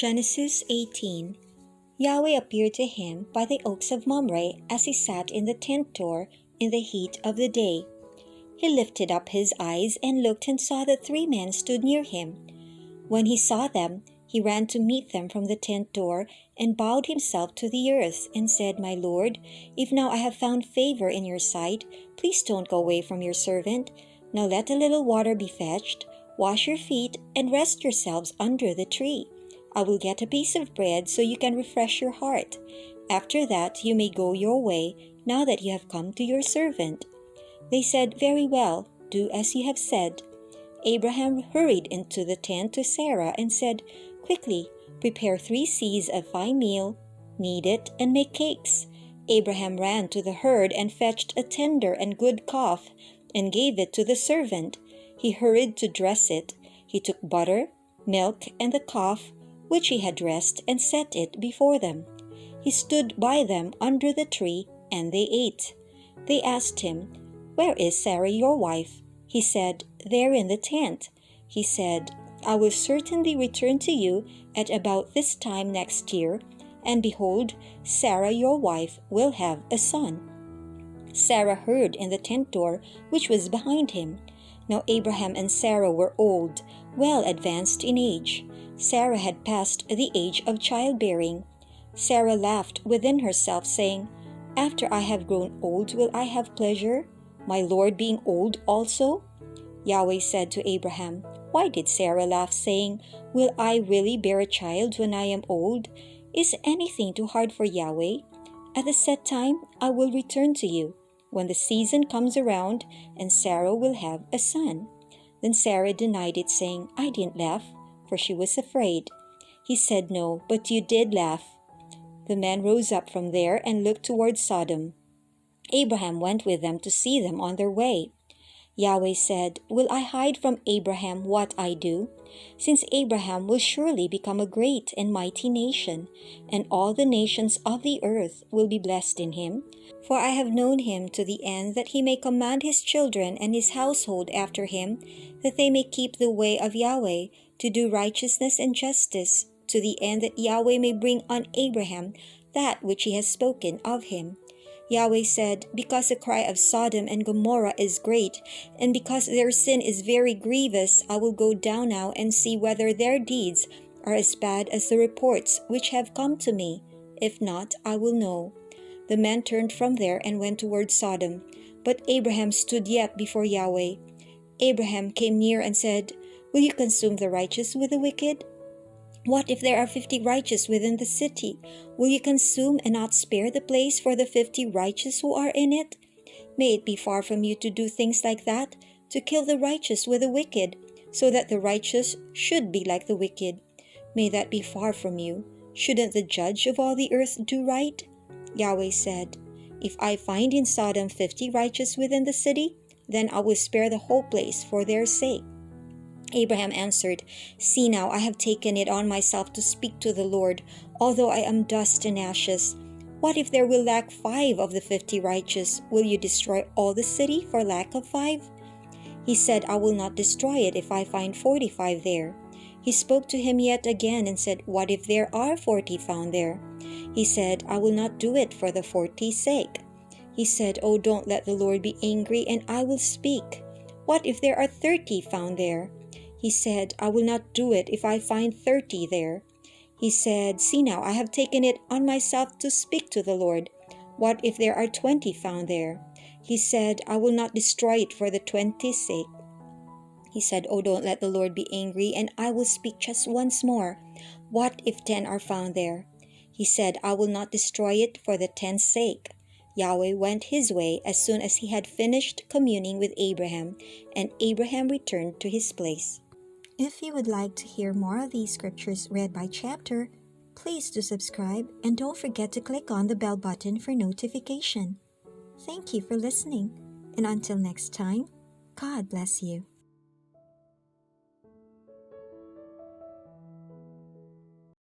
Genesis 18. Yahweh appeared to him by the oaks of Mamre as he sat in the tent door in the heat of the day. He lifted up his eyes and looked and saw that 3 men stood near him. When he saw them, he ran to meet them from the tent door and bowed himself to the earth and said, "My Lord, if now I have found favor in your sight, please don't go away from your servant. Now let a little water be fetched, wash your feet, and rest yourselves under the tree. I will get a piece of bread so you can refresh your heart. After that you may go your way, now that you have come to your servant." They said, "Very well, do as you have said." Abraham hurried into the tent to Sarah and said, "Quickly, prepare 3 seahs of fine meal, knead it, and make cakes." Abraham ran to the herd and fetched a tender and good calf and gave it to the servant. He hurried to dress it. He took butter, milk, and the calf, which he had dressed, and set it before them. He stood by them under the tree, and they ate. They asked him, "Where is Sarah your wife?" He said, "There in the tent." He said, "I will certainly return to you at about this time next year, and behold, Sarah your wife will have a son." Sarah heard in the tent door which was behind him. Now Abraham and Sarah were old, well advanced in age. Sarah had passed the age of childbearing. Sarah laughed within herself, saying, "After I have grown old will I have pleasure, my Lord being old also?" Yahweh said to Abraham, "Why did Sarah laugh, saying, 'Will I really bear a child when I am old?' Is anything too hard for Yahweh? At the set time I will return to you, when the season comes around, and Sarah will have a son." Then Sarah denied it, saying, "I didn't laugh," for she was afraid. He said, "No, but you did laugh." The men rose up from there and looked toward Sodom. Abraham went with them to see them on their way. Yahweh said, "Will I hide from Abraham what I do? Since Abraham will surely become a great and mighty nation, and all the nations of the earth will be blessed in him. For I have known him to the end that he may command his children and his household after him, that they may keep the way of Yahweh, to do righteousness and justice, to the end that Yahweh may bring on Abraham that which he has spoken of him." Yahweh said, "Because the cry of Sodom and Gomorrah is great, and because their sin is very grievous, I will go down now and see whether their deeds are as bad as the reports which have come to me. If not, I will know." The men turned from there and went toward Sodom. But Abraham stood yet before Yahweh. Abraham came near and said, "Will you consume the righteous with the wicked? What if there are 50 righteous within the city? Will you consume and not spare the place for the 50 righteous who are in it? May it be far from you to do things like that, to kill the righteous with the wicked, so that the righteous should be like the wicked. May that be far from you. Shouldn't the judge of all the earth do right?" Yahweh said, "If I find in Sodom 50 righteous within the city, then I will spare the whole place for their sake." Abraham answered, "See now, I have taken it on myself to speak to the Lord, although I am dust and ashes. What if there will lack 5 of the 50 righteous? Will you destroy all the city for lack of 5? He said, "I will not destroy it if I find 45 there." He spoke to him yet again and said, "What if there are 40 found there?" He said, "I will not do it for the 40's sake." He said, "Oh, don't let the Lord be angry, and I will speak. What if there are 30 found there?" He said, "I will not do it if I find 30 there." He said, "See now, I have taken it on myself to speak to the Lord. What if there are 20 found there?" He said, "I will not destroy it for the 20's sake." He said, "Oh, don't let the Lord be angry, and I will speak just once more. What if 10 are found there?" He said, "I will not destroy it for the 10's sake." Yahweh went his way as soon as he had finished communing with Abraham, and Abraham returned to his place. If you would like to hear more of these scriptures read by chapter, please do subscribe and don't forget to click on the bell button for notification. Thank you for listening, and until next time, God bless you.